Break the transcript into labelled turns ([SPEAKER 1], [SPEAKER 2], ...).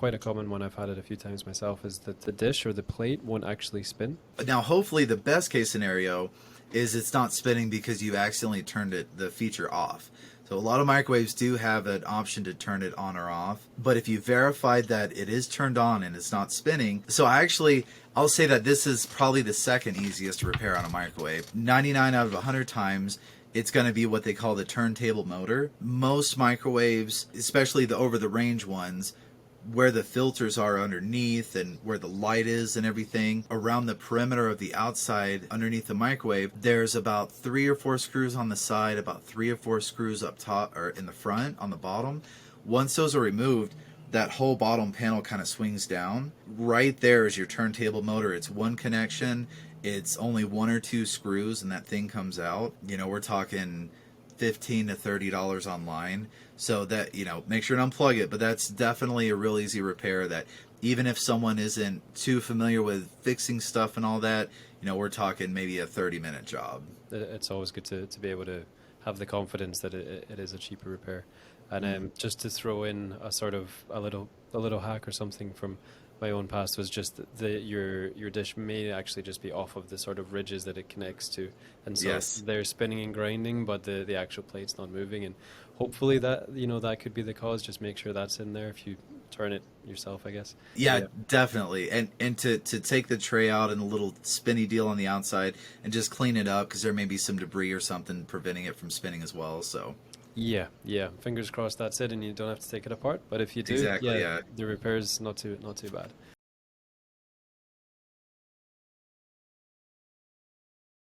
[SPEAKER 1] quite a common one. I've had it a few times myself. Is that the dish or the plate won't actually spin?
[SPEAKER 2] Now, hopefully, the best case scenario is it's not spinning because you accidentally turned the feature off. So a lot of microwaves do have an option to turn it on or off. But if you verified that it is turned on and it's not spinning, so I'll say that this is probably the second easiest to repair on a microwave. 99 out of 100 times, it's going to be what they call the turntable motor. Most microwaves, especially the over-the-range ones, where the filters are underneath and where the light is and everything, around the perimeter of the outside underneath the microwave, there's about 3 or 4 screws on the side, about 3 or 4 screws up top or in the front on the bottom. Once those are removed, that whole bottom panel kind of swings down. Right there is your turntable motor. It's one connection. It's only 1 or 2 screws and that thing comes out. We're talking $15 to $30 online. So that, make sure to unplug it. But that's definitely a real easy repair that even if someone isn't too familiar with fixing stuff and all that, we're talking maybe a 30-minute job.
[SPEAKER 1] It's always good to be able to have the confidence that it is a cheaper repair. And just to throw in a sort of a little hack or something from my own past was just your dish may actually just be off of the sort of ridges that it connects to, and so
[SPEAKER 2] Yes.
[SPEAKER 1] they're spinning and grinding, but the actual plate's not moving, and hopefully that could be the cause. Just make sure that's in there if you turn it yourself, I guess.
[SPEAKER 2] Yeah,
[SPEAKER 1] Yeah.
[SPEAKER 2] definitely. And to take the tray out and the little spinny deal on the outside and just clean it up because there may be some debris or something preventing it from spinning as well. So
[SPEAKER 1] Yeah. Fingers crossed that's it, and you don't have to take it apart. But if you do,
[SPEAKER 2] exactly,
[SPEAKER 1] yeah,
[SPEAKER 2] yeah.
[SPEAKER 1] the repair's not too bad.